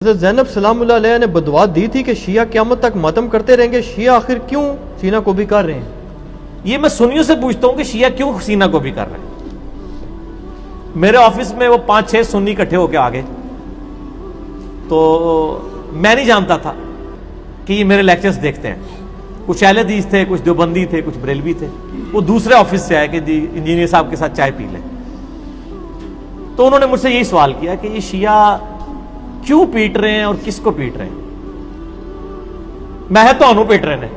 حضرت زینب سلام اللہ علیہ نے بدعا دی تھی کہ شیعہ قیامت تک ماتم کرتے رہیں گے، شیعہ آخر کیوں سینہ کو بھی کر رہے ہیں؟ یہ میں سنیوں سے پوچھتا ہوں کہ شیعہ کیوں سینہ کو بھی کر رہے ہیں؟ میرے آفس میں وہ 5-6 سنی اکٹھے ہو کے آگے، تو میں نہیں جانتا تھا کہ یہ میرے لیکچرز دیکھتے ہیں. کچھ اہل حدیث تھے، کچھ دیوبندی تھے، کچھ بریلوی تھے. وہ دوسرے آفس سے آئے کہ جی انجینئر صاحب کے ساتھ چائے پی لیں. تو انہوں نے مجھ سے یہی سوال کیا کہ یہ شیعہ کیوں پیٹ رہے ہیں اور کس کو پیٹ رہے ہیں؟ میں تو انہوں پیٹ رہے ہیں.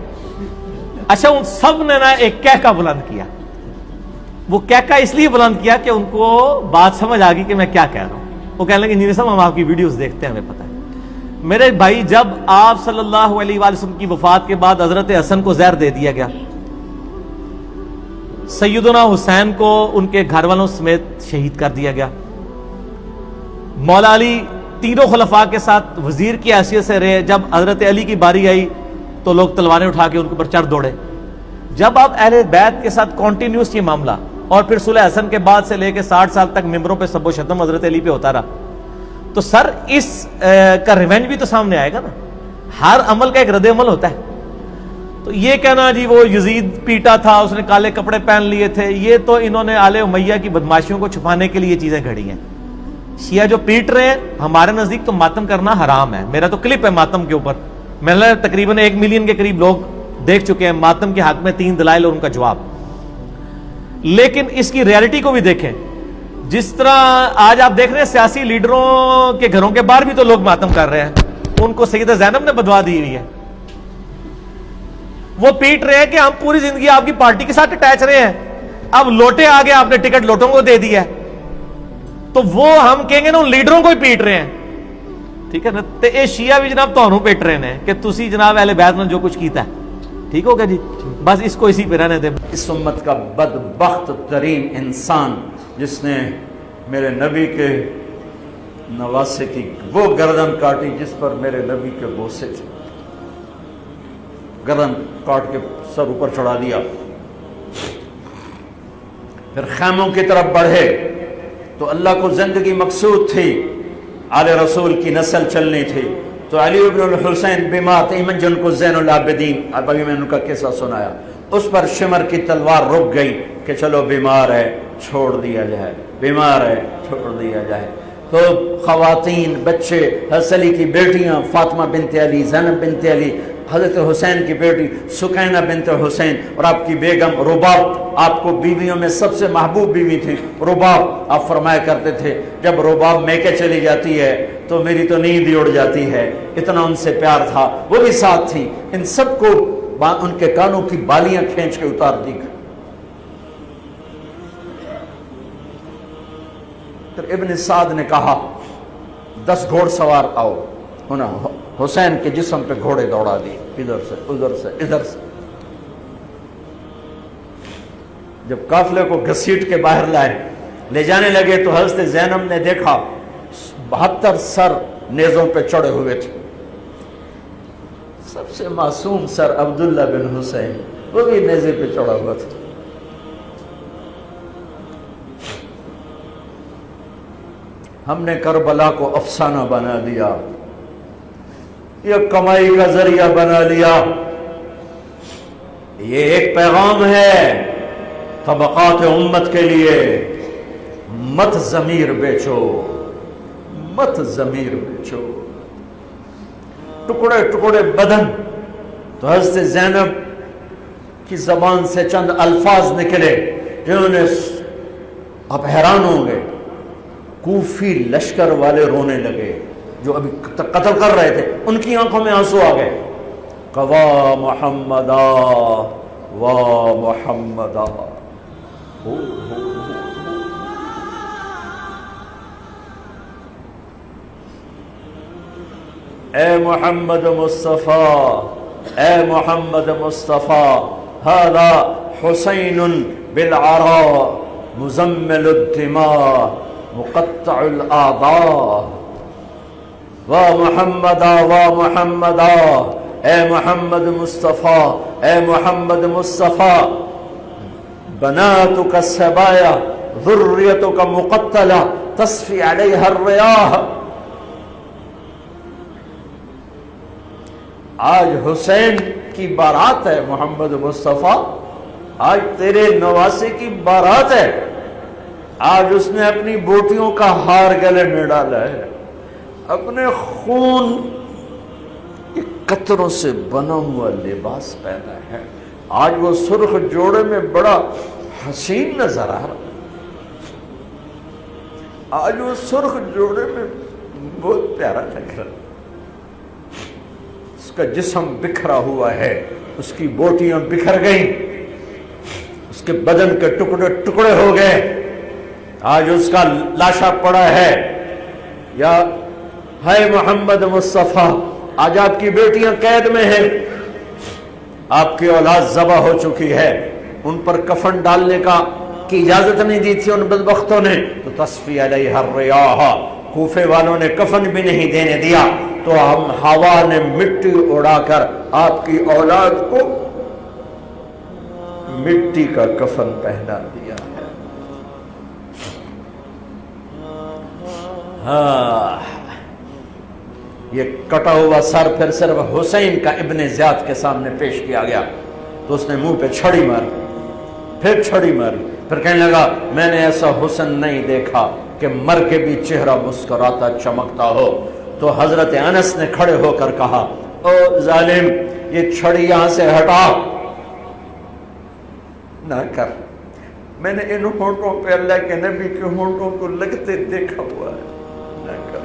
اچھا، ان سب نے نا ایک کہکا بلند کیا. وہ کہکا اس لیے بلند کیا کہ ان کو بات سمجھ آ گئی کہ میں کیا کہہ رہا ہوں. وہ کہنے لگے انجینئر صاحب ہم آپ کی ویڈیوز دیکھتے ہیں، ہمیں پتہ ہے. میرے بھائی، جب آپ صلی اللہ علیہ وآلہ وسلم کی وفات کے بعد حضرت حسن کو زہر دے دیا گیا، سیدنا حسین کو ان کے گھر والوں سمیت شہید کر دیا گیا، مولا علی تینوں خلفاء کے ساتھ وزیر کی حیثیت سے رہے، جب حضرت علی کی باری آئی تو لوگ تلواریں اٹھا کے ان کے اوپر چڑھ دوڑے. جب آپ اہل بیت کے ساتھ کنٹینیوس یہ معاملہ، اور پھر صلح حسن کے بعد سے لے کے 60 سال تک ممبروں پہ سب و شتم حضرت علی پہ ہوتا رہا، تو سر اس کا ریونج بھی تو سامنے آئے گا نا. ہر عمل کا ایک رد عمل ہوتا ہے. تو یہ کہنا جی وہ یزید پیٹا تھا، اس نے کالے کپڑے پہن لیے تھے، یہ تو انہوں نے آل امیہ کی بدماشیوں کو چھپانے کے لیے یہ چیزیں گھڑی ہیں. شیعہ جو پیٹ رہے ہیں، ہمارے نزدیک تو ماتم کرنا حرام ہے. میرا تو کلپ ہے ماتم کے اوپر، میں نے تقریباً 1 ملین کے قریب لوگ دیکھ چکے ہیں ماتم کے حق میں 3 دلائل اور ان کا جواب. لیکن اس کی ریالٹی کو بھی دیکھیں. جس طرح آج آپ دیکھ رہے ہیں سیاسی لیڈروں کے گھروں کے باہر بھی تو لوگ ماتم کر رہے ہیں. ان کو سیدہ زینب نے بدوا دی ہوئی ہے. وہ پیٹ رہے ہیں کہ ہم پوری زندگی آپ کی پارٹی کے ساتھ اٹیچ رہے ہیں، اب لوٹے آگے آپ نے ٹکٹ لوٹوں کو دے دیا ہے، تو وہ ہم کہیں گے نا ان لیڈروں کو ہی پیٹ رہے ہیں. ٹھیک ہے نا. تو یہ شیعہ بھی جناب تو پیٹ رہے ہیں کہ تسی جناب اہل بیت نے جو کچھ کیتا ہے. ٹھیک ہوگا جی، بس اس کو اسی پہ رہنے دیں. اس امت کا بدبخت ترین انسان جس نے میرے نبی کے نواسے کی وہ گردن کاٹی جس پر میرے نبی کے بوسے تھے، گردن کاٹ کے سر اوپر چڑھا دیا. پھر خیموں کی طرف بڑھے تو اللہ کو زندگی مقصود تھی، آل رسول کی نسل چلنی تھی. تو علی ابن الحسین بیمار تھے، ایمن جن کو زین العابدین، اب ابھی میں نے ان کا قصہ سنایا، اس پر شمر کی تلوار رک گئی کہ چلو بیمار ہے چھوڑ دیا جائے، بیمار ہے چھوڑ دیا جائے. تو خواتین، بچے، حضرت علی کی بیٹیاں فاطمہ بنت علی، زینب بنت علی، حضرت حسین کی بیٹی سکینہ بنت حسین، اور آپ کی بیگم رباب، آپ کو بیویوں میں سب سے محبوب بیوی تھی رباب. آپ فرمایا کرتے تھے جب رباب میکے چلی جاتی ہے تو میری تو نیند ہی اڑ جاتی ہے، اتنا ان سے پیار تھا. وہ بھی ساتھ تھی. ان سب کو ان کے کانوں کی بالیاں کھینچ کے اتار دی. پھر ابن سعد نے کہا 10 گھوڑ سوار آؤ. حسین کے جسم پہ گھوڑے دوڑا دی، ادھر سے ادھر سے ادھر سے. جب قافلے کو گھسیٹ کے باہر لائے لے جانے لگے تو حضرت زینب نے دیکھا 72 سر نیزوں پہ چڑھے ہوئے تھے. سب سے معصوم سر عبداللہ بن حسین، وہ بھی نیزے پہ چڑھا ہوا تھا. ہم نے کربلا کو افسانہ بنا دیا، یہ کمائی کا ذریعہ بنا لیا. یہ ایک پیغام ہے طبقات امت کے لیے، مت ضمیر بیچو، مت ضمیر بیچو. ٹکڑے ٹکڑے بدن. تو حضرت زینب کی زبان سے چند الفاظ نکلے جنہوں نے، آپ حیران ہوں گے، کوفی لشکر والے رونے لگے جو ابھی قتل کر رہے تھے، ان کی آنکھوں میں آنسو آ گئے. قوا محمدا وا محمدا. اے محمد مصطفیٰ، اے محمد مصطفیٰ، ھذا حسین بالعراء مزمل الدماء مقطع الاعضاء. وا محمدا وا محمدا، اے محمد مصطفیٰ، اے محمد مصطفیٰ، بناتک السبایا ذریتک مقتلہ تصفی علیہا الریاح. آج حسین کی بارات ہے محمد مصطفیٰ، آج تیرے نواسے کی بارات ہے، آج اس نے اپنی بوٹیوں کا ہار گلے میں ڈالا ہے، اپنے خون کے قطروں سے بنا ہوا لباس پہنا ہے، آج وہ سرخ جوڑے میں بڑا حسین نظر آ رہا، آج وہ سرخ جوڑے میں بہت پیارا لگ رہا، اس کا جسم بکھرا ہوا ہے، اس کی بوٹیاں بکھر گئیں، اس کے بدن کے ٹکڑے ٹکڑے ہو گئے، آج اس کا لاشا پڑا ہے۔ یا ہے محمد مصطفیٰ، آج آپ کی بیٹیاں قید میں ہیں، آپ کی اولاد ذبح ہو چکی ہے، ان پر کفن ڈالنے کی اجازت نہیں دی تھی ان بدبختوں نے، تو تصفی علیہ الریاح، کوفے والوں نے کفن بھی نہیں دینے دیا، تو ہم ہوا نے مٹی اڑا کر آپ کی اولاد کو مٹی کا کفن پہنا دیا ہے۔ ہاں، یہ کٹا ہوا سر پھر صرف حسین کا ابن زیاد کے سامنے پیش کیا گیا، تو اس نے منہ پہ چھڑی ماری، پھر چھڑی ماری، پھر کہنے لگا میں نے ایسا حسن نہیں دیکھا کہ مر کے بھی چہرہ مسکراتا چمکتا ہو۔ تو حضرت انس نے کھڑے ہو کر کہا او ظالم، یہ چھڑی یہاں سے ہٹا، نہ کر، میں نے ان ہونٹوں پہ اللہ کے نبی کے ہونٹوں کو لگتے دیکھا ہوا ہے، نہ کر۔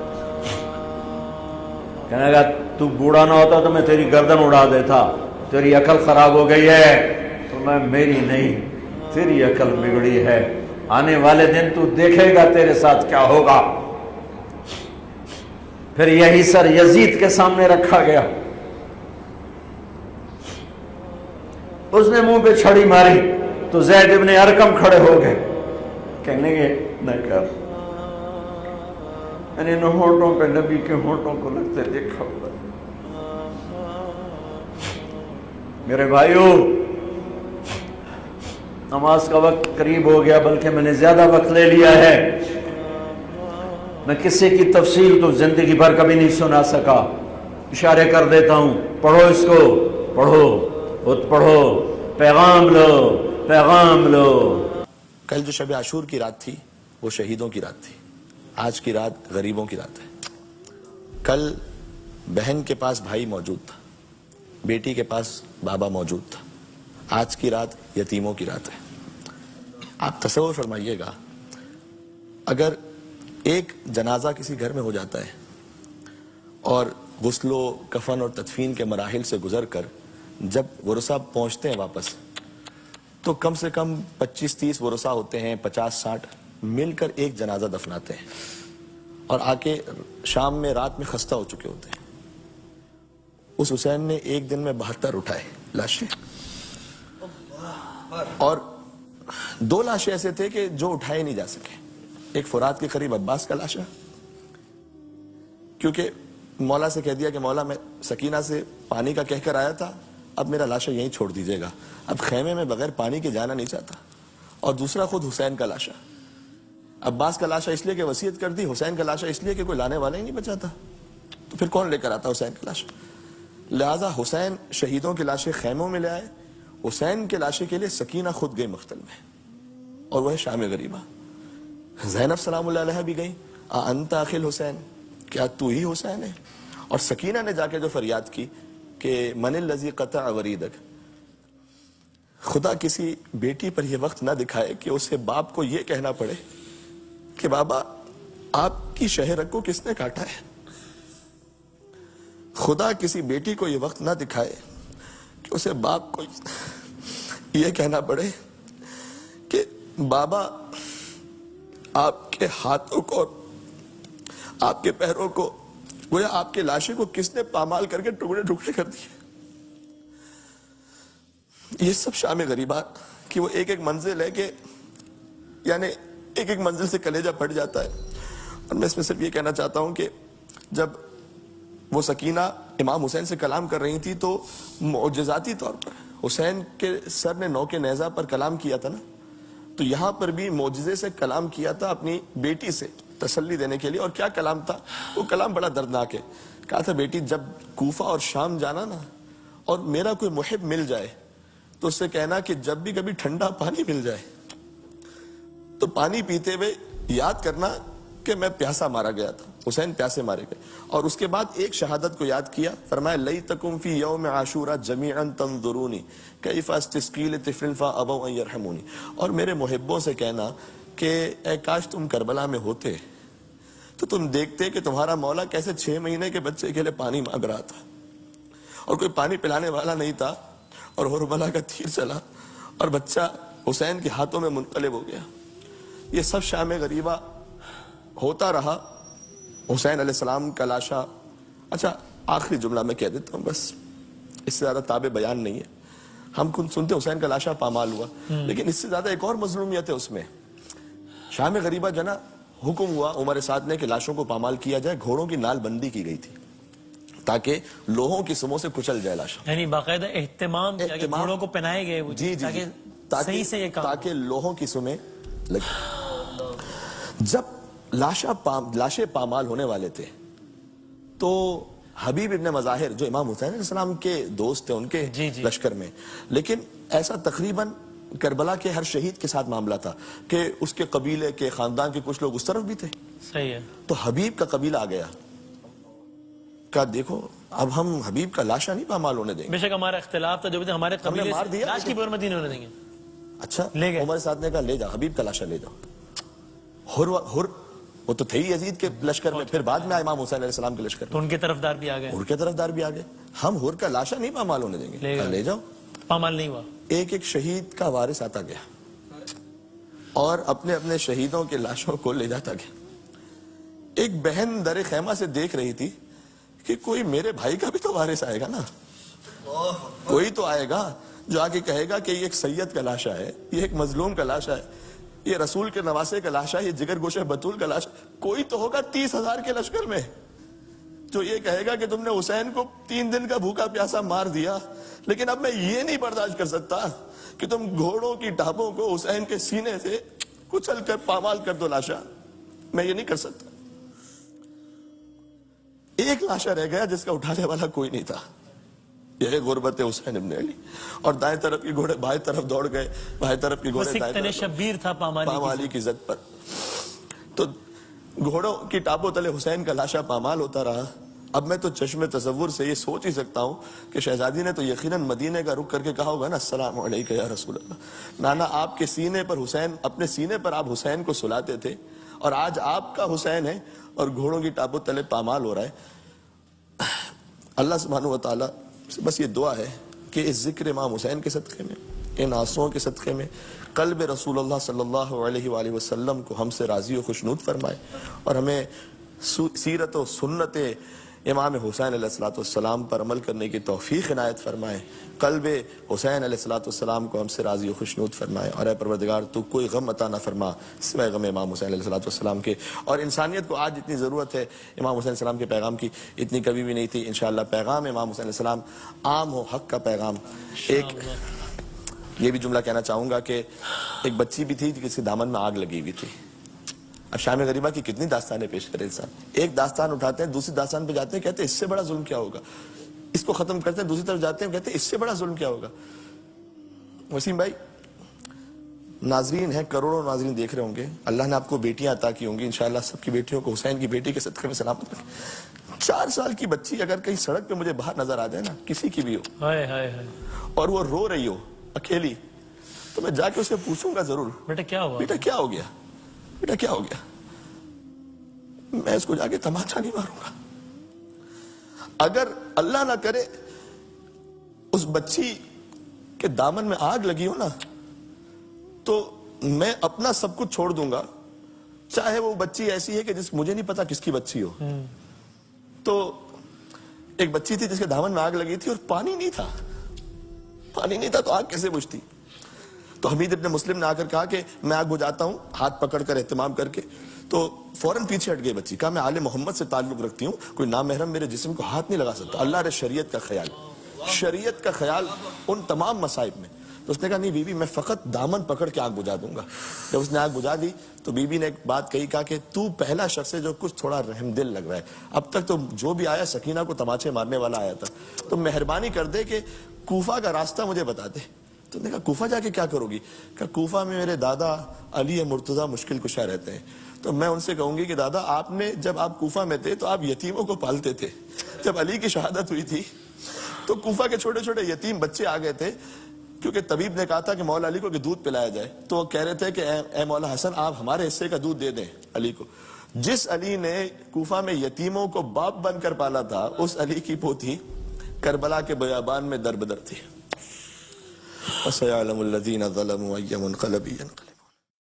کہنے لگا تو بوڑھا نہ ہوتا تو میں تیری گردن اڑا دیتا، تیری عقل خراب ہو گئی ہے، تو میں میری نہیں تیری عقل بگڑی ہے، آنے والے دن تو دیکھے گا تیرے ساتھ کیا ہوگا۔ پھر یہی سر یزید کے سامنے رکھا گیا، اس نے منہ پہ چھڑی ماری، تو زید ابن ارقم کھڑے ہو گئے، کہنے گے نہ کر، میں نے ان ہونٹوں پہ نبی کے ہونٹوں کو لگتے دیکھا ہوا۔ میرے بھائیو، نماز کا وقت قریب ہو گیا، بلکہ میں نے زیادہ وقت لے لیا ہے، میں کسی کی تفصیل تو زندگی بھر کبھی نہیں سنا سکا، اشارے کر دیتا ہوں، پڑھو اس کو، پڑھو، خود پڑھو، پیغام لو، پیغام لو۔ کل جو شب عاشور کی رات تھی وہ شہیدوں کی رات تھی، آج کی رات غریبوں کی رات ہے۔ کل بہن کے پاس بھائی موجود تھا، بیٹی کے پاس بابا موجود تھا، آج کی رات یتیموں کی رات ہے۔ آپ تصور فرمائیے گا، اگر ایک جنازہ کسی گھر میں ہو جاتا ہے اور غسل و کفن اور تدفین کے مراحل سے گزر کر جب ورثہ پہنچتے ہیں واپس، تو کم سے کم 25-30 ورثہ ہوتے ہیں، 50-60 مل کر ایک جنازہ دفناتے ہیں، اور آ کے شام میں رات میں خستہ ہو چکے ہوتے ہیں۔ اس حسین نے ایک دن میں 72 اٹھائے لاشیں، اور 2 لاشیں ایسے تھے کہ جو اٹھائے نہیں جا سکے۔ ایک فرات کے قریب عباس کا لاشا، کیونکہ مولا سے کہہ دیا کہ مولا میں سکینہ سے پانی کا کہہ کر آیا تھا، اب میرا لاشا یہیں چھوڑ دیجیے گا، اب خیمے میں بغیر پانی کے جانا نہیں چاہتا۔ اور دوسرا خود حسین کا لاشا، عباس کا لاشا اس لیے کہ وصیت کر دی، حسین کا لاشا اس لیے کہ کوئی لانے والا ہی نہیں بچا تھا، تو پھر کون لے کر آتا حسین کا لاشا؟ لہذا حسین شہیدوں کے لاشیں خیموں میں لے آئے، حسین کے لاشے کے لیے سکینہ خود گئی مقتل میں، اور وہ ہے شام غریبہ۔ زینب سلام اللہ علیہ بھی گئی، انت اخل حسین، کیا تو ہی حسین ہے؟ اور سکینہ نے جا کے جو فریاد کی کہ من الذی قطع وریدک، خدا کسی بیٹی پر یہ وقت نہ دکھائے کہ اسے باپ کو یہ کہنا پڑے کہ بابا آپ کی شہرک کو کس نے کاٹا ہے۔ خدا کسی بیٹی کو یہ وقت نہ دکھائے کہ اسے باپ کو یہ کہنا پڑے کہ بابا آپ کے ہاتھوں کو، آپ کے پیروں کو، گویا آپ کے لاشے کو کس نے پامال کر کے ٹکڑے ٹکڑے کر دیے۔ یہ سب شام غریبہ کی وہ ایک ایک منزل ہے کہ یعنی ایک ایک منزل سے کلیجہ پھٹ جاتا ہے۔ اور میں اس میں صرف یہ کہنا چاہتا ہوں کہ جب وہ سکینہ امام حسین سے کلام کر رہی تھی تو معجزاتی طور پر حسین کے سر نے نو کے نیزہ پر کلام کیا تھا نا، تو یہاں پر بھی معجزے سے کلام کیا تھا اپنی بیٹی سے تسلی دینے کے لیے۔ اور کیا کلام تھا؟ وہ کلام بڑا دردناک ہے۔ کہا تھا بیٹی جب کوفہ اور شام جانا نا اور میرا کوئی محب مل جائے تو اس سے کہنا کہ جب بھی کبھی ٹھنڈا پانی مل جائے تو پانی پیتے ہوئے یاد کرنا کہ میں پیاسا مارا گیا تھا، حسین پیاسے مارے گئے. اور اس کے بعد ایک شہادت کو یاد کیا، فرمایا لیتکم فی یوم عاشورا جمیعا تنظرونی کیف استسقی لطفل فابوا ان یرحمونی. اور میرے محبوں سے کہنا کہ اے کاش تم کربلا میں ہوتے تو تم دیکھتے کہ تمہارا مولا کیسے 6 مہینے کے بچے کے لیے پانی مانگ رہا تھا اور کوئی پانی پلانے والا نہیں تھا اور ہرملا کا تیر چلا اور بچہ حسین کے ہاتھوں میں منقلب ہو گیا. یہ سب شام غریبہ ہوتا رہا. حسین علیہ السلام کا لاشا، اچھا آخری جملہ میں کہہ دیتا ہوں بس، اس سے زیادہ تابع بیان نہیں ہے. ہم کن سنتے حسین کا لاشا پامال ہوا، لیکن اس سے زیادہ ایک اور مظلومیت ہے اس میں. شام غریبہ جنا حکم ہوا عمر سعد نے کہ لاشوں کو پامال کیا جائے، گھوڑوں کی نال بندی کی گئی تھی تاکہ لوہوں کی سموں سے کچل جائے لاشا. یعنی باقاعدہ اہتمام کیا کہ گھوڑوں کو پہنائے گئے وہ جی تاکہ صحیح سے یہ کام تاکہ لوہوں کی سمیں لگے. جب لاشیں پامال ہونے والے تھے تو حبیب ابن مظاہر جو امام حسین علیہ السلام کے دوست تھے ان کے لشکر میں، لیکن ایسا تقریباً کربلا کے ہر شہید کے ساتھ معاملہ تھا کہ اس کے قبیلے کے خاندان کے کچھ لوگ اس طرف بھی تھے. صحیح ہے. تو حبیب کا قبیلہ آ گیا، کہا دیکھو اب ہم حبیب کا لاشا نہیں پامال ہونے دیں گے. بے شک ہمارا اختلاف تھا، جو بھی تھا ہمارے قبیلے مار دیا، لاش کی برمتی نہیں ہونے دیں گے. اچھا لے گئے. عمر سعد نے کہا لے جاؤ حبیب کا لاشا لے جاؤ. ہر وہ تو تھے ہی یزید کے لشکر میں، پھر بعد میں امام حسین علیہ السلام کے لشکر میں، تو ان کے طرفدار بھی آ گئے. ہر کے طرفدار بھی آ گئے. ہم ہر کا لاشا نہیں پامال ہونے دیں گے، لے جاؤ. پامال نہیں ہوا. ایک ایک شہید کا وارث آتا گیا اور اپنے اپنے شہیدوں کے لاشوں کو لے جاتا گیا. ایک بہن در خیمہ سے دیکھ رہی تھی کہ کوئی میرے بھائی کا بھی تو وارث آئے گا نا، کوئی تو آئے گا جو آگے کہے گا کہ یہ ایک سید کا لاشا ہے، یہ ایک مظلوم کا لاشا ہے، یہ رسول کے نواسے کا لاشا ہے، یہ جگر گوشہ بطول کا لاشا. کوئی تو ہوگا 30,000 کے لشکر میں جو یہ کہے گا کہ تم نے حسین کو 3 دن کا بھوکا پیاسا مار دیا، لیکن اب میں یہ نہیں برداشت کر سکتا کہ تم گھوڑوں کی ٹاپوں کو حسین کے سینے سے کچل کر پامال کر دو لاشا. میں یہ نہیں کر سکتا. ایک لاشا رہ گیا جس کا اٹھانے والا کوئی نہیں تھا، یہ غربت حسین ابن علی. اور دائیں طرف کے گھوڑے بائیں طرف دوڑ گئے، بائیں طرف کے گھوڑے دائیں طرف. شبیر تھا پامالی کی ضد پر. تو گھوڑوں کی ٹاپوں تلے حسین کا لاشا پامال ہوتا رہا. اب میں تو چشم تصور سے یہ سوچ ہی سکتا ہوں کہ شہزادی نے تو یقیناً مدینے کا رخ کر کے کہا ہوگا نا السلام علیکم یا رسول اللہ. نانا آپ کے سینے پر حسین، اپنے سینے پر آپ حسین کو سلاتے تھے اور آج آپ کا حسین ہے اور گھوڑوں کی ٹاپوں تلے پامال ہو رہا ہے. اللہ سبحانہ و تعالیٰ سے بس یہ دعا ہے کہ اس ذکر امام حسین کے صدقے میں، ان آنسوؤں کے صدقے میں قلب رسول اللہ صلی اللہ علیہ وآلہ وسلم کو ہم سے راضی و خوشنود فرمائے اور ہمیں سیرت و سنت امام حسین علیہ السلام پر عمل کرنے کی توفیق عنایت فرمائے. قلب حسین علیہ السلام کو ہم سے راضی و خوشنود فرمائے. اور اے پروردگار تو کوئی غم عطا نہ فرما سوائے غم امام حسین علیہ السلام کے. اور انسانیت کو آج اتنی ضرورت ہے امام حسین السلام کے پیغام کی، اتنی کبھی بھی نہیں تھی. انشاءاللہ پیغام امام حسین علیہ السلام عام ہو، حق کا پیغام. ایک یہ بھی جملہ کہنا چاہوں گا کہ ایک بچی بھی تھی جس کے دامن میں آگ لگی ہوئی تھی. اب شام غریبہ کی کتنی داستانیں پیش کرے انسان. ایک داستان اٹھاتے ہیں، دوسری داستان پہ جاتے ہیں، کہتے ہیں اس سے بڑا ظلم کیا ہوگا. اس کو ختم کرتے ہیں، دوسری طرف جاتے ہیں، کہتے ہیں اس سے بڑا ظلم کیا ہوگا. وسیم بھائی، ناظرین ہیں، کروڑوں ناظرین دیکھ رہے ہوں گے. اللہ نے آپ کو بیٹیاں عطا کی ہوں گی، انشاءاللہ سب کی بیٹیوں کو حسین کی بیٹی کے صدقے میں سلامت رکھے. 4 سال کی بچی اگر کہیں سڑک پہ مجھے باہر نظر آ جائے نا، کسی کی بھی ہو، اور وہ رو رہی ہو اکیلی، تو میں جا کے اسے پوچھوں گا ضرور، بیٹا کیا ہوا، بیٹا کیا ہو گیا، بیٹا کیا ہو گیا. میں اس کو جا کے تماچا نہیں ماروں گا. اگر اللہ نہ کرے اس بچی کے دامن میں آگ لگی ہو نا، تو میں اپنا سب کچھ چھوڑ دوں گا، چاہے وہ بچی ایسی ہے کہ مجھے نہیں پتا کس کی بچی ہو. تو ایک بچی تھی جس کے دامن میں آگ لگی تھی اور پانی نہیں تھا. پانی نہیں تھا تو آگ کیسے بجھتی. تو حمید ابن مسلم نے آ کر کہا کہ میں آگ بجھاتا ہوں، ہاتھ پکڑ کر اہتمام کر کے. تو فوراً پیچھے ہٹ گئی بچی. کہا میں آل محمد سے تعلق رکھتی ہوں، کوئی نامحرم میرے جسم کو ہاتھ نہیں لگا سکتا. اللہ رے شریعت کا خیال، شریعت کا خیال ان تمام مصائب میں. تو تو اس نے کہا نہیں بی بی میں فقط دامن پکڑ کے آگ بجھا دوں گا. جب اس نے آگ بجھا دی تو بی بی نے ایک بات کہی, کہا کہ تو پہلا شخص ہے جو کچھ تھوڑا رحم دل لگ رہا ہے, اب تک تو جو بھی آیا سکینہ کو تماچے مارنے والا آیا تھا, تو مہربانی کر دے کہ کوفہ کا راستہ مجھے بتا دے. تو نے کہا کوفہ جا کے کیا کرو گی؟ کہ کوفہ میں میرے دادا علی مرتضیٰ مشکل کشا رہتے ہیں, تو میں ان سے کہوں گی کہ دادا آپ نے جب آپ کوفہ میں تھے تو آپ یتیموں کو پالتے تھے, جب علی کی شہادت ہوئی تھی تو کوفہ کے چھوٹے چھوٹے یتیم بچے آ گئے تھے, کیونکہ طبیب نے کہا تھا کہ مولا علی کو کہ دودھ پلایا جائے, تو وہ کہہ رہے تھے کہ اے مولا حسن آپ ہمارے حصے کا دودھ دے دیں علی کو. جس علی نے کوفہ میں یتیموں کو باپ بن کر پالا تھا, اس علی کی پوتی کربلا کے بیابان میں در بدر تھی. وَسَيَعْلَمُ الَّذِينَ ظَلَمُوا أَيَّ مُنْقَلَبٍ يَنقَلِبُونَ.